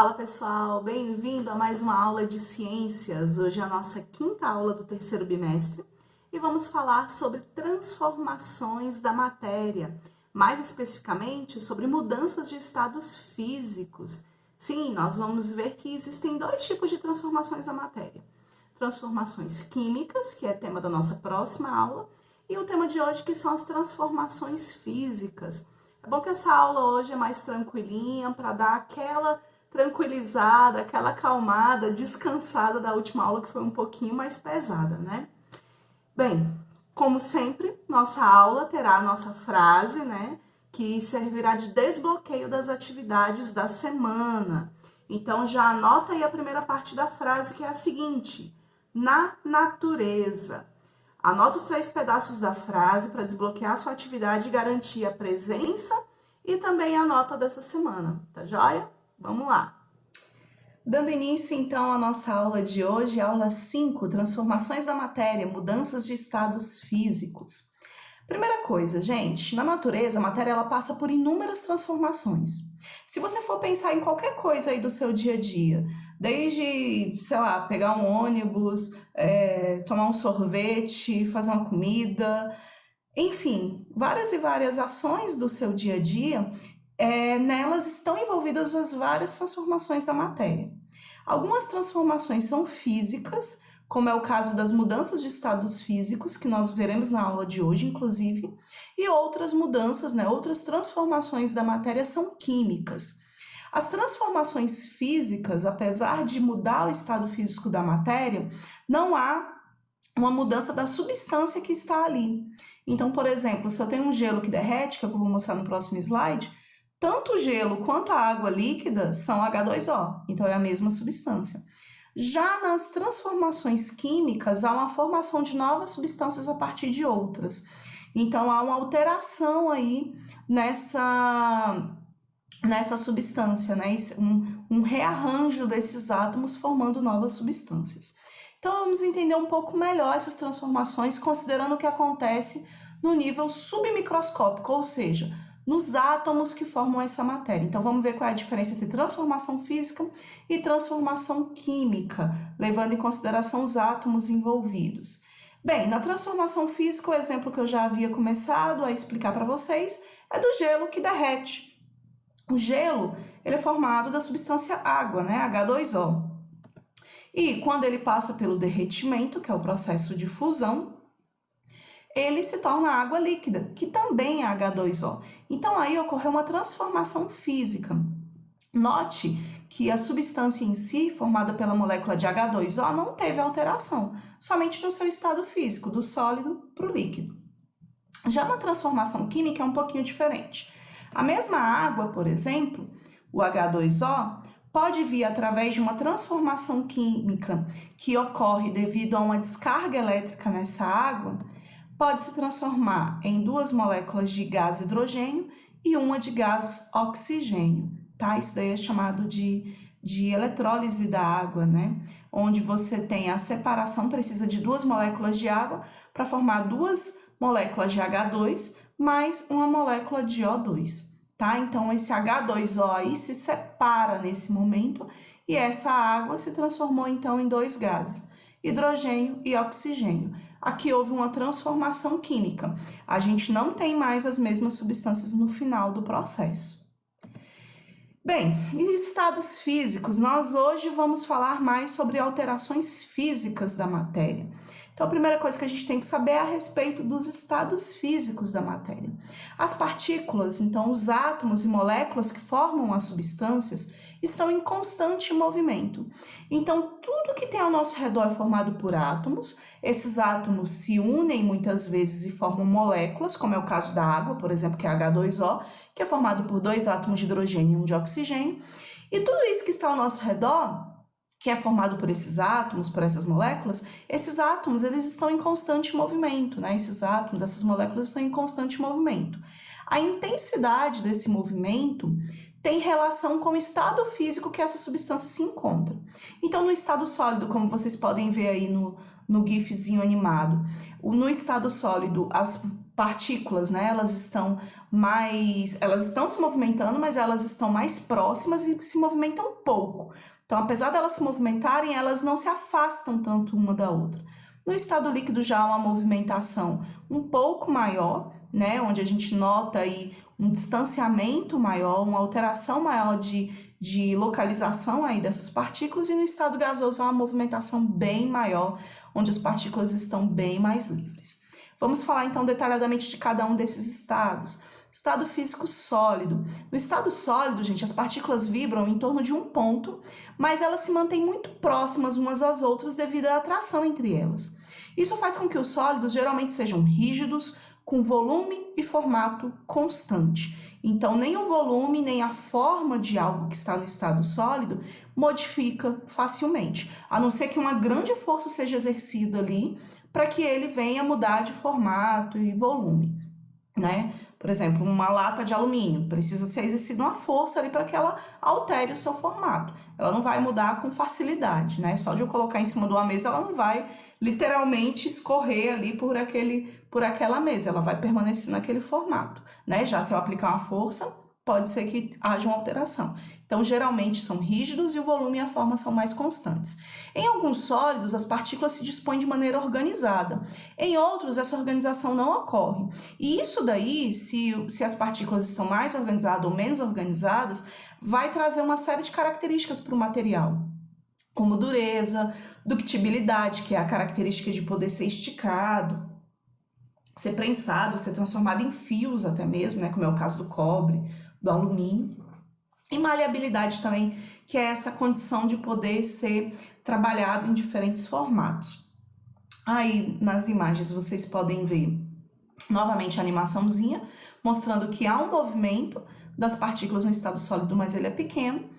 Fala pessoal, bem-vindo a mais uma aula de ciências. Hoje é a nossa quinta aula do terceiro bimestre e vamos falar sobre transformações da matéria, mais especificamente sobre mudanças de estados físicos. Sim, nós vamos ver que existem dois tipos de transformações da matéria. Transformações químicas, que é tema da nossa próxima aula, e o tema de hoje que são as transformações físicas. É bom que essa aula hoje é mais tranquilinha para dar aquela tranquilizada, aquela acalmada, descansada da última aula que foi um pouquinho mais pesada, né? Bem, como sempre, nossa aula terá a nossa frase, né? Que servirá de desbloqueio das atividades da semana. Então, já anota aí a primeira parte da frase, que é a seguinte: na natureza. Anota os 3 pedaços da frase para desbloquear a sua atividade e garantir a presença e também a nota dessa semana, tá joia? Vamos lá. Dando início, então, à nossa aula de hoje, aula 5, transformações da matéria, mudanças de estados físicos. Primeira coisa, gente, na natureza, a matéria ela passa por inúmeras transformações. Se você for pensar em qualquer coisa aí do seu dia a dia, desde, sei lá, pegar um ônibus, tomar um sorvete, fazer uma comida, enfim, várias e várias ações do seu dia a dia, nelas estão envolvidas as várias transformações da matéria. Algumas transformações são físicas, como é o caso das mudanças de estados físicos, que nós veremos na aula de hoje, inclusive, e outras mudanças, outras transformações da matéria são químicas. As transformações físicas, apesar de mudar o estado físico da matéria, não há uma mudança da substância que está ali. Então, por exemplo, se eu tenho um gelo que derrete, que eu vou mostrar no próximo slide, tanto o gelo quanto a água líquida são H2O, então é a mesma substância. Já nas transformações químicas, há uma formação de novas substâncias a partir de outras. Então, há uma alteração aí nessa substância, um rearranjo desses átomos formando novas substâncias. Então, vamos entender um pouco melhor essas transformações, considerando o que acontece no nível submicroscópico, ou seja, nos átomos que formam essa matéria. Então, vamos ver qual é a diferença entre transformação física e transformação química, levando em consideração os átomos envolvidos. Bem, na transformação física, o exemplo que eu já havia começado a explicar para vocês é do gelo que derrete. O gelo ele é formado da substância água, H2O. E quando ele passa pelo derretimento, que é o processo de fusão, ele se torna água líquida, que também é H2O. Então, aí ocorreu uma transformação física. Note que a substância em si, formada pela molécula de H2O, não teve alteração, somente no seu estado físico, do sólido para o líquido. Já na transformação química é um pouquinho diferente. A mesma água, por exemplo, o H2O, pode vir através de uma transformação química que ocorre devido a uma descarga elétrica nessa água, pode se transformar em 2 moléculas de gás hidrogênio e uma de gás oxigênio, tá? Isso daí é chamado de eletrólise da água, Onde você tem a separação, precisa de 2 moléculas de água para formar 2 moléculas de H2 mais uma molécula de O2, tá? Então, esse H2O aí se separa nesse momento e essa água se transformou, então, em 2 gases, hidrogênio e oxigênio. Aqui houve uma transformação química. A gente não tem mais as mesmas substâncias no final do processo. Bem, em estados físicos, nós hoje vamos falar mais sobre alterações físicas da matéria. Então, a primeira coisa que a gente tem que saber é a respeito dos estados físicos da matéria. As partículas, então os átomos e moléculas que formam as substâncias, estão em constante movimento. Então, tudo que tem ao nosso redor é formado por átomos. Esses átomos se unem muitas vezes e formam moléculas, como é o caso da água, por exemplo, que é H2O, que é formado por 2 átomos de hidrogênio e um de oxigênio. E tudo isso que está ao nosso redor, que é formado por esses átomos, por essas moléculas, esses átomos eles estão em constante movimento, Esses átomos, essas moléculas estão em constante movimento. A intensidade desse movimento tem relação com o estado físico que essa substância se encontra. Então, no estado sólido, como vocês podem ver aí no gifzinho animado, no estado sólido, as partículas, né, elas estão se movimentando, mas elas estão mais próximas e se movimentam pouco. Então, apesar delas se movimentarem, elas não se afastam tanto uma da outra. No estado líquido já há uma movimentação um pouco maior, né, onde a gente nota aí um distanciamento maior, uma alteração maior de localização aí dessas partículas, e no estado gasoso há uma movimentação bem maior, onde as partículas estão bem mais livres. Vamos falar então detalhadamente de cada um desses estados. Estado físico sólido. No estado sólido, gente, as partículas vibram em torno de um ponto, mas elas se mantêm muito próximas umas às outras devido à atração entre elas. Isso faz com que os sólidos geralmente sejam rígidos, com volume e formato constante. Então, nem o volume, nem a forma de algo que está no estado sólido modifica facilmente, a não ser que uma grande força seja exercida ali para que ele venha mudar de formato e volume, né? Por exemplo, uma lata de alumínio, precisa ser exercida uma força ali para que ela altere o seu formato. Ela não vai mudar com facilidade, né? Só de eu colocar em cima de uma mesa, ela não vai literalmente escorrer ali por aquela mesa, ela vai permanecer naquele formato, né? Já se eu aplicar uma força, pode ser que haja uma alteração. Então, geralmente são rígidos e o volume e a forma são mais constantes. Em alguns sólidos, as partículas se dispõem de maneira organizada. Em outros, essa organização não ocorre. E isso daí, se as partículas estão mais organizadas ou menos organizadas, vai trazer uma série de características para o material, como dureza, ductibilidade, que é a característica de poder ser esticado, ser prensado, ser transformado em fios até mesmo, né, como é o caso do cobre, do alumínio. E maleabilidade também, que é essa condição de poder ser trabalhado em diferentes formatos. Aí nas imagens vocês podem ver novamente a animaçãozinha, mostrando que há um movimento das partículas no estado sólido, mas ele é pequeno.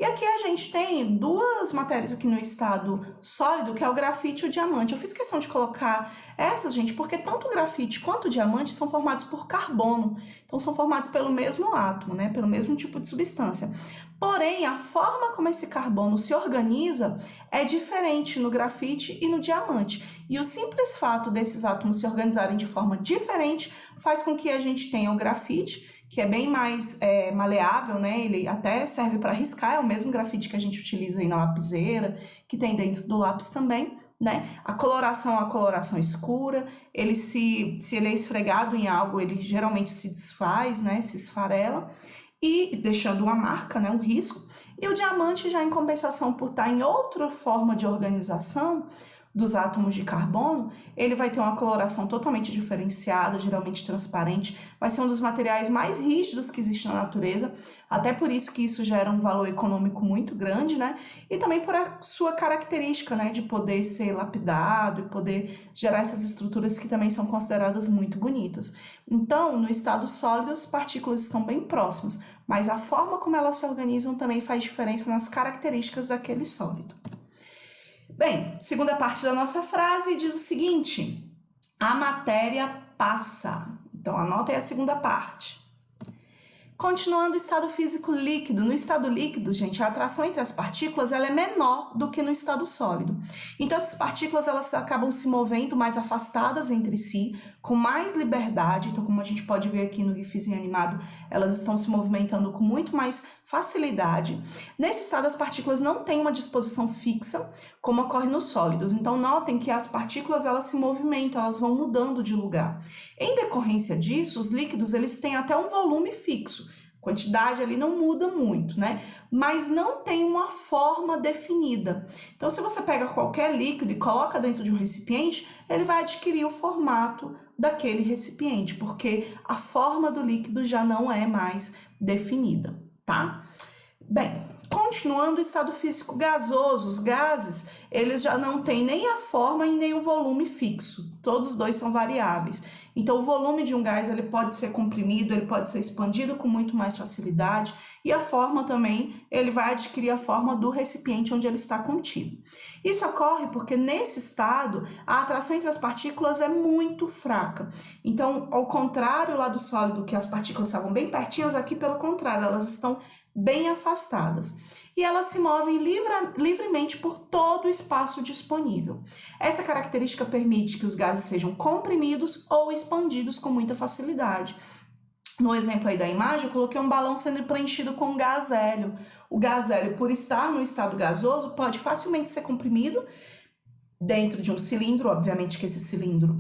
E aqui a gente tem duas matérias aqui no estado sólido, que é o grafite e o diamante. Eu fiz questão de colocar essas, gente, porque tanto o grafite quanto o diamante são formados por carbono. Então, são formados pelo mesmo átomo, né? Pelo mesmo tipo de substância. Porém, a forma como esse carbono se organiza é diferente no grafite e no diamante. E o simples fato desses átomos se organizarem de forma diferente faz com que a gente tenha o grafite, que é bem mais maleável, né? Ele até serve para riscar, é o mesmo grafite que a gente utiliza aí na lapiseira, que tem dentro do lápis também, né? A coloração é uma coloração escura, ele se ele é esfregado em algo, ele geralmente se desfaz, né? Se esfarela, e deixando uma marca, né? Um risco. E o diamante já em compensação por estar em outra forma de organização dos átomos de carbono, ele vai ter uma coloração totalmente diferenciada, geralmente transparente, vai ser um dos materiais mais rígidos que existe na natureza, até por isso que isso gera um valor econômico muito grande, né? E também por a sua característica, né, de poder ser lapidado e poder gerar essas estruturas que também são consideradas muito bonitas. Então, no estado sólido, as partículas estão bem próximas, mas a forma como elas se organizam também faz diferença nas características daquele sólido. Bem, segunda parte da nossa frase diz o seguinte: a matéria passa. Então, anota aí a segunda parte. Continuando o estado físico líquido. No estado líquido, gente, a atração entre as partículas ela é menor do que no estado sólido. Então, essas partículas elas acabam se movendo mais afastadas entre si, com mais liberdade. Então, como a gente pode ver aqui no gifzinho animado, elas estão se movimentando com muito mais facilidade. Nesse estado, as partículas não têm uma disposição fixa, como ocorre nos sólidos. Então, notem que as partículas elas se movimentam, elas vão mudando de lugar. Em decorrência disso, os líquidos eles têm até um volume fixo. A quantidade ali não muda muito, né? Mas não tem uma forma definida. Então, se você pega qualquer líquido e coloca dentro de um recipiente, ele vai adquirir o formato daquele recipiente, porque a forma do líquido já não é mais definida, tá? Bem, continuando o estado físico gasoso, os gases, eles já não têm nem a forma e nem o volume fixo. Todos os dois são variáveis. Então, o volume de um gás ele pode ser comprimido, ele pode ser expandido com muito mais facilidade e a forma também, ele vai adquirir a forma do recipiente onde ele está contido. Isso ocorre porque nesse estado, a atração entre as partículas é muito fraca. Então, ao contrário lá do sólido, que as partículas estavam bem pertinhas, aqui pelo contrário, elas estão bem afastadas. E elas se movem livremente por todo o espaço disponível. Essa característica permite que os gases sejam comprimidos ou expandidos com muita facilidade. No exemplo aí da imagem, eu coloquei um balão sendo preenchido com gás hélio. O gás hélio, por estar no estado gasoso, pode facilmente ser comprimido dentro de um cilindro. Obviamente que esse cilindro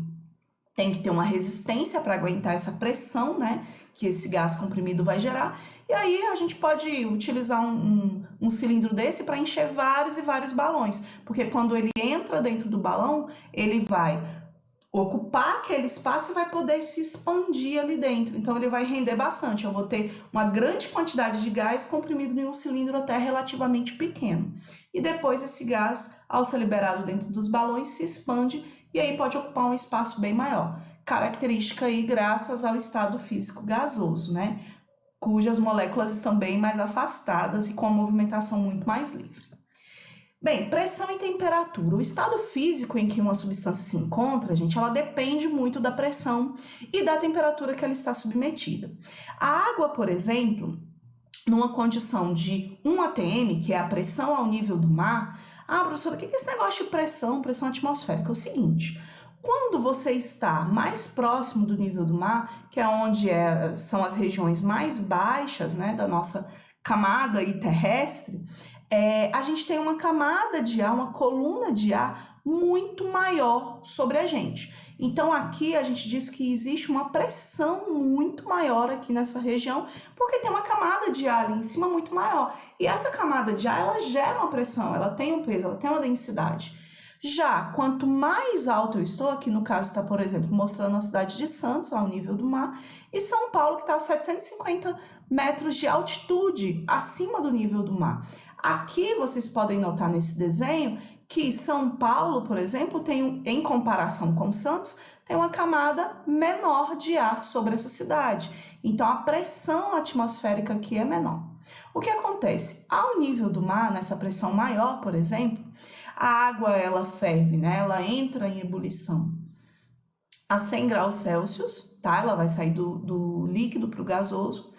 tem que ter uma resistência para aguentar essa pressão, né, que esse gás comprimido vai gerar. E aí a gente pode utilizar um cilindro desse para encher vários e vários balões, porque quando ele entra dentro do balão, ele vai ocupar aquele espaço e vai poder se expandir ali dentro. Então ele vai render bastante. Eu vou ter uma grande quantidade de gás comprimido em um cilindro até relativamente pequeno. E depois esse gás, ao ser liberado dentro dos balões, se expande e aí pode ocupar um espaço bem maior. Característica aí graças ao estado físico gasoso, né? Cujas moléculas estão bem mais afastadas e com a movimentação muito mais livre. Bem, pressão e temperatura. O estado físico em que uma substância se encontra, gente, ela depende muito da pressão e da temperatura que ela está submetida. A água, por exemplo, numa condição de 1 atm, que é a pressão ao nível do mar. Professora, o que é esse negócio de pressão atmosférica? É o seguinte, quando você está mais próximo do nível do mar, que é onde são as regiões mais baixas, né, da nossa camada terrestre, a gente tem uma camada de ar, uma coluna de ar muito maior sobre a gente. Então, aqui a gente diz que existe uma pressão muito maior aqui nessa região, porque tem uma camada de ar ali em cima muito maior. E essa camada de ar, ela gera uma pressão, ela tem um peso, ela tem uma densidade. Já, quanto mais alto eu estou, aqui no caso está, por exemplo, mostrando a cidade de Santos, ao nível do mar, e São Paulo, que está a 750 metros de altitude, acima do nível do mar. Aqui vocês podem notar nesse desenho que São Paulo, por exemplo, tem, em comparação com Santos, tem uma camada menor de ar sobre essa cidade. Então, a pressão atmosférica aqui é menor. O que acontece? Ao nível do mar, nessa pressão maior, por exemplo, a água ela ferve, né? Ela entra em ebulição a 100 graus Celsius, tá? Ela vai sair do líquido para o gasoso.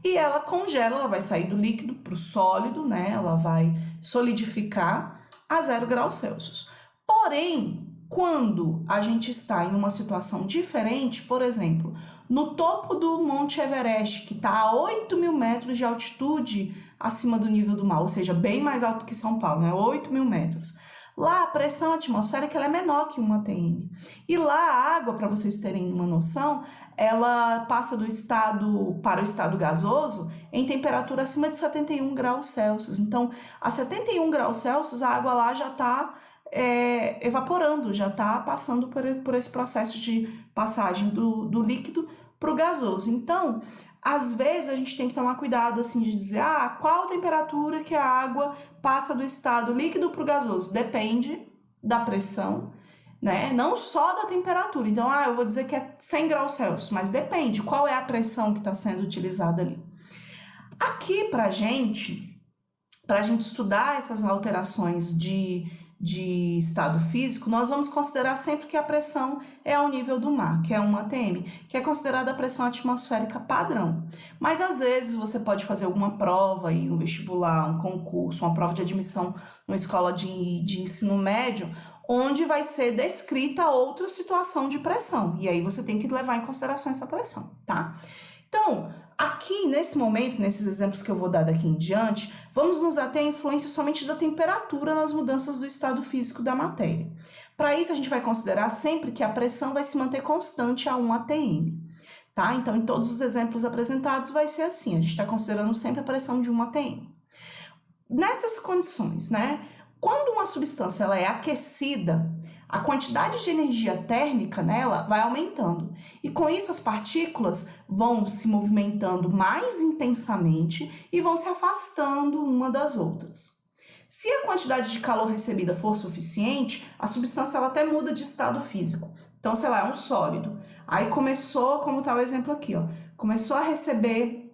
E ela congela, ela vai sair do líquido para o sólido, né? Ela vai solidificar a 0 graus Celsius. Porém, quando a gente está em uma situação diferente, por exemplo, no topo do Monte Everest, que está a 8.000 metros de altitude acima do nível do mar, ou seja, bem mais alto que São Paulo, né? 8.000 metros. Lá, a pressão atmosférica ela é menor que 1 atm. E lá, a água, para vocês terem uma noção, ela passa do estado para o estado gasoso em temperatura acima de 71 graus Celsius. Então, a 71 graus Celsius, a água lá já está evaporando, já está passando por esse processo de passagem do líquido para o gasoso. Então, às vezes a gente tem que tomar cuidado assim de dizer qual temperatura que a água passa do estado líquido para o gasoso. Depende da pressão, né? Não só da temperatura. Então, eu vou dizer que é 100 graus Celsius, mas depende qual é a pressão que está sendo utilizada ali. Aqui, para a gente estudar essas alterações de estado físico, nós vamos considerar sempre que a pressão é ao nível do mar, que é 1 atm, que é considerada a pressão atmosférica padrão. Mas às vezes você pode fazer alguma prova aí, um vestibular, um concurso, uma prova de admissão numa escola de ensino médio, onde vai ser descrita outra situação de pressão. E aí você tem que levar em consideração essa pressão, tá? Então, aqui, nesse momento, nesses exemplos que eu vou dar daqui em diante, vamos nos ater à influência somente da temperatura nas mudanças do estado físico da matéria. Para isso, a gente vai considerar sempre que a pressão vai se manter constante a 1 atm, tá? Então, em todos os exemplos apresentados, vai ser assim. A gente está considerando sempre a pressão de 1 atm. Nessas condições, né? Quando uma substância ela é aquecida, a quantidade de energia térmica nela vai aumentando. E com isso as partículas vão se movimentando mais intensamente e vão se afastando uma das outras. Se a quantidade de calor recebida for suficiente, a substância ela até muda de estado físico. Então, sei lá, é um sólido. Aí começou, como está o exemplo aqui, começou a receber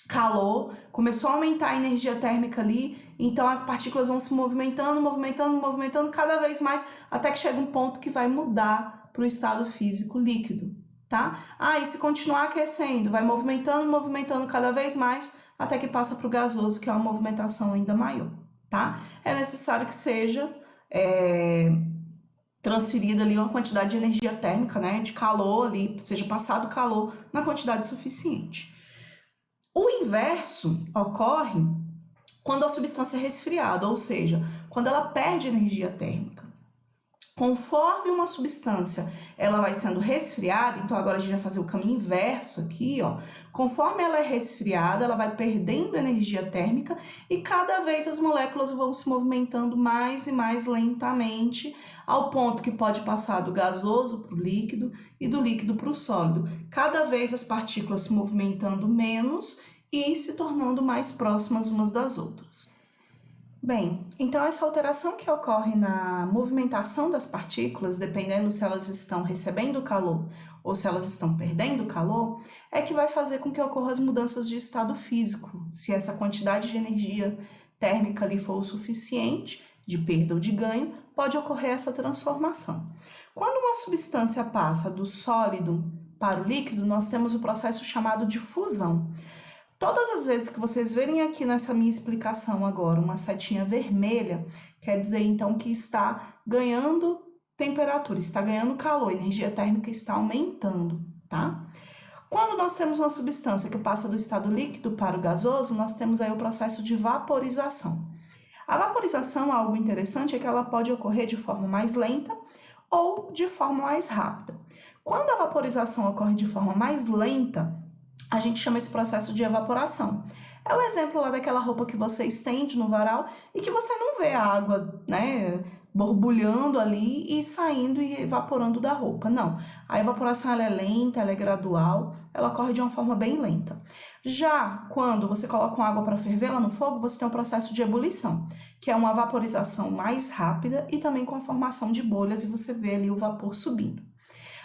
calor, começou a aumentar a energia térmica ali, então as partículas vão se movimentando cada vez mais, até que chega um ponto que vai mudar para o estado físico líquido, tá? E se continuar aquecendo, vai movimentando cada vez mais, até que passa para o gasoso, que é uma movimentação ainda maior, tá? É necessário que seja transferida ali uma quantidade de energia térmica, né, de calor ali, seja passado calor na quantidade suficiente. O inverso ocorre quando a substância é resfriada, ou seja, quando ela perde energia térmica. Conforme uma substância ela vai sendo resfriada, então agora a gente vai fazer o caminho inverso aqui, ó. Conforme ela é resfriada, ela vai perdendo energia térmica e cada vez as moléculas vão se movimentando mais e mais lentamente, ao ponto que pode passar do gasoso para o líquido e do líquido para o sólido. Cada vez as partículas se movimentando menos e se tornando mais próximas umas das outras. Bem, então essa alteração que ocorre na movimentação das partículas, dependendo se elas estão recebendo calor ou se elas estão perdendo calor, é que vai fazer com que ocorram as mudanças de estado físico, se essa quantidade de energia térmica ali for o suficiente, de perda ou de ganho, pode ocorrer essa transformação. Quando uma substância passa do sólido para o líquido, nós temos o processo chamado de fusão. Todas as vezes que vocês verem aqui nessa minha explicação agora uma setinha vermelha, quer dizer então que está ganhando temperatura, está ganhando calor, a energia térmica está aumentando, tá? Quando nós temos uma substância que passa do estado líquido para o gasoso, nós temos aí o processo de vaporização. A vaporização, algo interessante, é que ela pode ocorrer de forma mais lenta ou de forma mais rápida. Quando a vaporização ocorre de forma mais lenta, a gente chama esse processo de evaporação. É o exemplo lá daquela roupa que você estende no varal e que você não vê a água, né, borbulhando ali e saindo e evaporando da roupa. Não, a evaporação ela é lenta, ela é gradual, ela ocorre de uma forma bem lenta. Já quando você coloca uma água para ferver lá no fogo, você tem um processo de ebulição, que é uma vaporização mais rápida e também com a formação de bolhas e você vê ali o vapor subindo.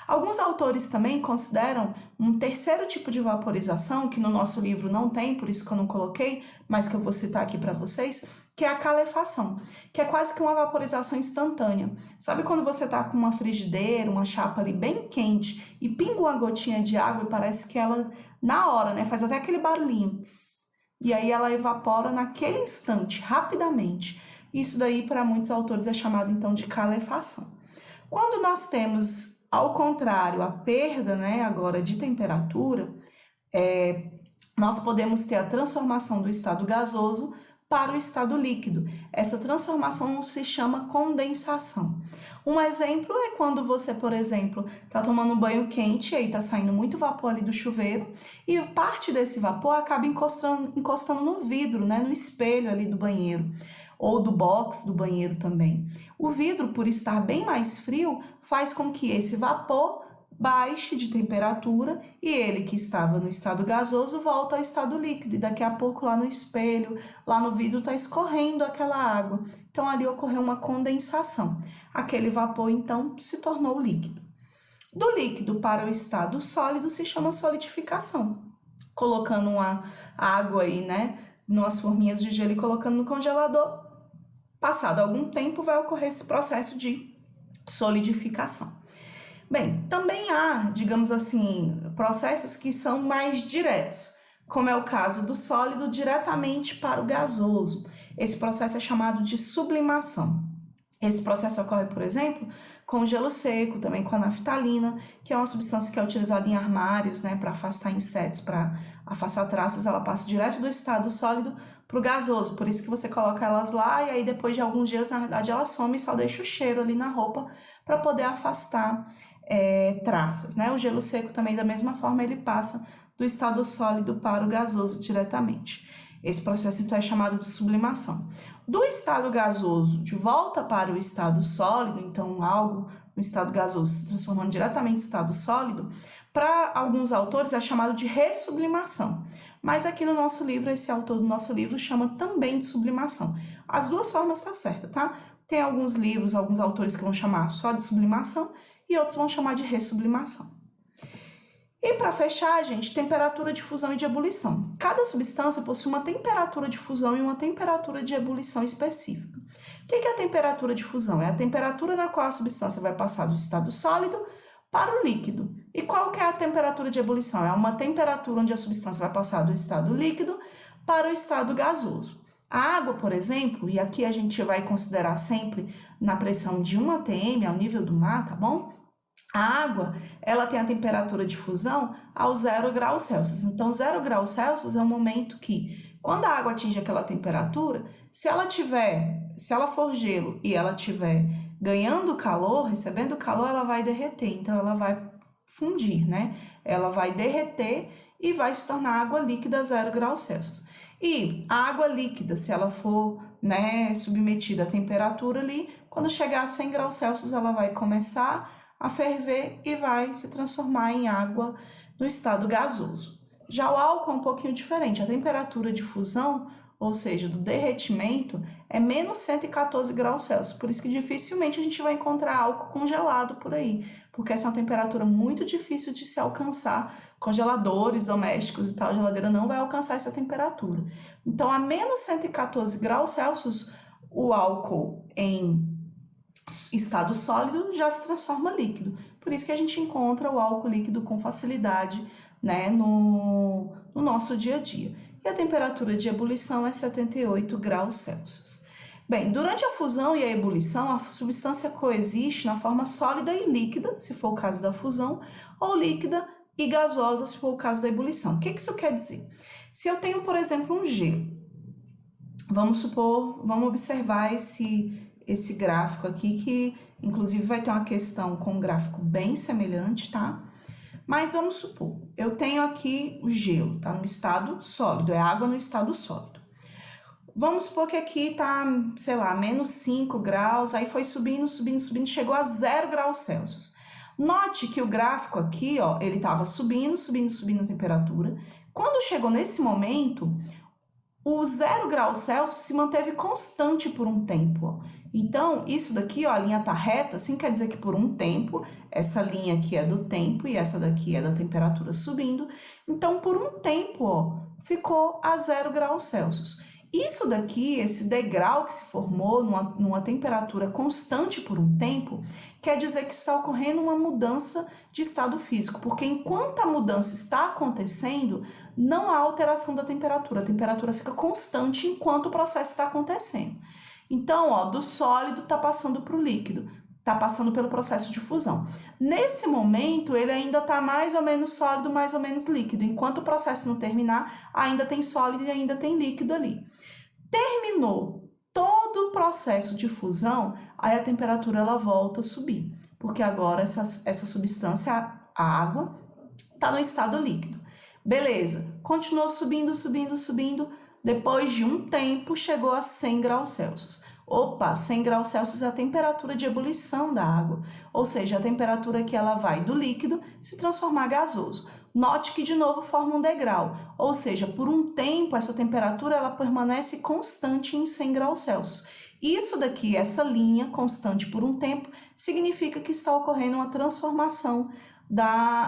Alguns autores também consideram um terceiro tipo de vaporização, que no nosso livro não tem, por isso que eu não coloquei, mas que eu vou citar aqui para vocês, que é a calefação, que é quase que uma vaporização instantânea. Sabe quando você está com uma frigideira, uma chapa ali bem quente e pinga uma gotinha de água e parece que ela, na hora, né, faz até aquele barulhinho, tss, e aí ela evapora naquele instante, rapidamente. Isso daí, para muitos autores, é chamado então de calefação. Quando nós temos ao contrário, a perda, né, agora de temperatura, nós podemos ter a transformação do estado gasoso para o estado líquido. Essa transformação se chama condensação. Um exemplo é quando você, por exemplo, está tomando um banho quente e aí está saindo muito vapor ali do chuveiro e parte desse vapor acaba encostando no vidro, né, no espelho ali do banheiro, ou do box do banheiro também. O vidro, por estar bem mais frio, faz com que esse vapor baixe de temperatura e ele que estava no estado gasoso volta ao estado líquido e daqui a pouco lá no espelho, lá no vidro está escorrendo aquela água. Então ali ocorreu uma condensação. Aquele vapor então se tornou líquido. Do líquido para o estado sólido se chama solidificação. Colocando uma água aí, né, umas forminhas de gelo e colocando no congelador, passado algum tempo vai ocorrer esse processo de solidificação. Bem, também há, digamos assim, processos que são mais diretos, como é o caso do sólido diretamente para o gasoso. Esse processo é chamado de sublimação. Esse processo ocorre, por exemplo, com o gelo seco, também com a naftalina, que é uma substância que é utilizada em armários, né, para afastar insetos, para afastar traças. Ela passa direto do estado sólido para o gasoso, por isso que você coloca elas lá e aí depois de alguns dias, na verdade, ela some e só deixa o cheiro ali na roupa para poder afastar traças, né? O gelo seco também, da mesma forma, ele passa do estado sólido para o gasoso diretamente. Esse processo, então, é chamado de sublimação. Do estado gasoso de volta para o estado sólido, então algo no estado gasoso se transformando diretamente em estado sólido, para alguns autores é chamado de ressublimação. Mas aqui no nosso livro, esse autor do nosso livro chama também de sublimação. As duas formas estão certas, tá? Tem alguns livros, alguns autores que vão chamar só de sublimação e outros vão chamar de ressublimação. E para fechar, gente, temperatura de fusão e de ebulição. Cada substância possui uma temperatura de fusão e uma temperatura de ebulição específica. O que é a temperatura de fusão? É a temperatura na qual a substância vai passar do estado sólido para o líquido. E qual que é a temperatura de ebulição? É uma temperatura onde a substância vai passar do estado líquido para o estado gasoso. A água, por exemplo, e aqui a gente vai considerar sempre na pressão de 1 atm, ao nível do mar, tá bom? A água, ela tem a temperatura de fusão aos 0 graus Celsius. Então, 0 graus Celsius é o momento que, quando a água atinge aquela temperatura, se ela for gelo e ela estiver ganhando calor, recebendo calor, ela vai derreter. Então, ela vai fundir, né? Ela vai derreter e vai se tornar água líquida a 0 graus Celsius. E a água líquida, se ela for, né, submetida à temperatura ali, quando chegar a 100 graus Celsius, ela vai começar a ferver e vai se transformar em água no estado gasoso. Já o álcool é um pouquinho diferente. A temperatura de fusão, ou seja, do derretimento, é menos 114 graus Celsius. Por isso que dificilmente a gente vai encontrar álcool congelado por aí, porque essa é uma temperatura muito difícil de se alcançar. Congeladores domésticos e tal, a geladeira não vai alcançar essa temperatura. Então, a menos 114 graus Celsius, o álcool em estado sólido já se transforma líquido. Por isso que a gente encontra o álcool líquido com facilidade, né, no nosso dia a dia. E a temperatura de ebulição é 78 graus Celsius. Bem, durante a fusão e a ebulição, a substância coexiste na forma sólida e líquida, se for o caso da fusão, ou líquida e gasosa, se for o caso da ebulição. O que isso quer dizer? Se eu tenho, por exemplo, um gelo, vamos observar esse gráfico aqui, que inclusive vai ter uma questão com um gráfico bem semelhante, tá? Mas vamos supor, eu tenho aqui o gelo, tá no estado sólido, é água no estado sólido. Vamos supor que aqui tá, sei lá, menos 5 graus, aí foi subindo, chegou a 0 graus Celsius. Note que o gráfico aqui, ó, ele tava subindo a temperatura. Quando chegou nesse momento, o 0 graus Celsius se manteve constante por um tempo, ó. Então, isso daqui, ó, a linha tá reta, assim quer dizer que por um tempo, essa linha aqui é do tempo e essa daqui é da temperatura subindo. Então, por um tempo, ó, ficou a 0 graus Celsius. Isso daqui, esse degrau que se formou numa temperatura constante por um tempo, quer dizer que está ocorrendo uma mudança de estado físico, porque enquanto a mudança está acontecendo, não há alteração da temperatura, a temperatura fica constante enquanto o processo está acontecendo. Então, ó, do sólido está passando para o líquido, está passando pelo processo de fusão. Nesse momento, ele ainda está mais ou menos sólido, mais ou menos líquido. Enquanto o processo não terminar, ainda tem sólido e ainda tem líquido ali. Terminou todo o processo de fusão, aí a temperatura ela volta a subir, porque agora essa substância, a água, está no estado líquido. Beleza, continuou subindo, depois de um tempo chegou a 100 graus Celsius. Opa, 100 graus Celsius é a temperatura de ebulição da água, ou seja, a temperatura que ela vai do líquido se transformar gasoso. Note que de novo forma um degrau, ou seja, por um tempo essa temperatura ela permanece constante em 100 graus Celsius. Isso daqui, essa linha constante por um tempo, significa que está ocorrendo uma transformação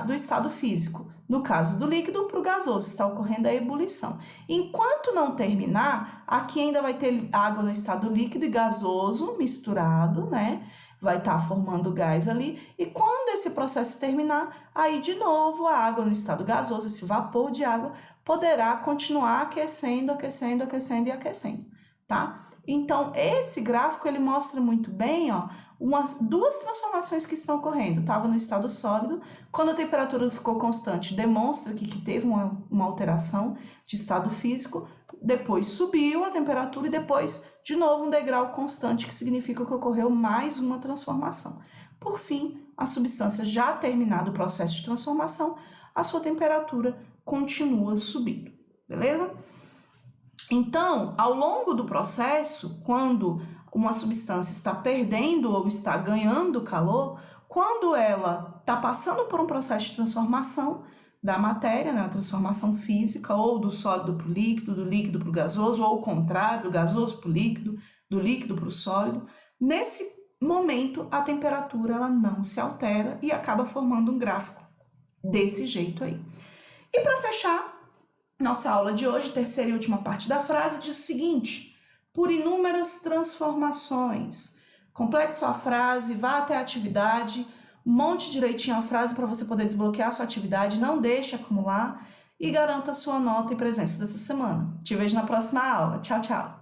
do estado físico. No caso do líquido para o gasoso, está ocorrendo a ebulição. Enquanto não terminar, aqui ainda vai ter água no estado líquido e gasoso misturado, né? Vai estar formando gás ali. E quando esse processo terminar, aí de novo a água no estado gasoso, esse vapor de água, poderá continuar aquecendo, tá? Então, esse gráfico, ele mostra muito bem, ó, duas transformações que estão ocorrendo. Estava no estado sólido, quando a temperatura ficou constante, demonstra que teve uma alteração de estado físico, depois subiu a temperatura e depois, de novo, um degrau constante, que significa que ocorreu mais uma transformação. Por fim, a substância já terminado o processo de transformação, a sua temperatura continua subindo, beleza? Então, ao longo do processo, quando uma substância está perdendo ou está ganhando calor, quando ela está passando por um processo de transformação da matéria, né, a transformação física, ou do sólido para o líquido, do líquido para o gasoso, ou o contrário, do gasoso para o líquido, do líquido para o sólido, nesse momento a temperatura ela não se altera e acaba formando um gráfico desse jeito aí. E para fechar nossa aula de hoje, terceira e última parte da frase, diz o seguinte: por inúmeras transformações. Complete sua frase, vá até a atividade, monte direitinho a frase para você poder desbloquear a sua atividade, não deixe acumular e garanta sua nota e presença dessa semana. Te vejo na próxima aula. Tchau, tchau!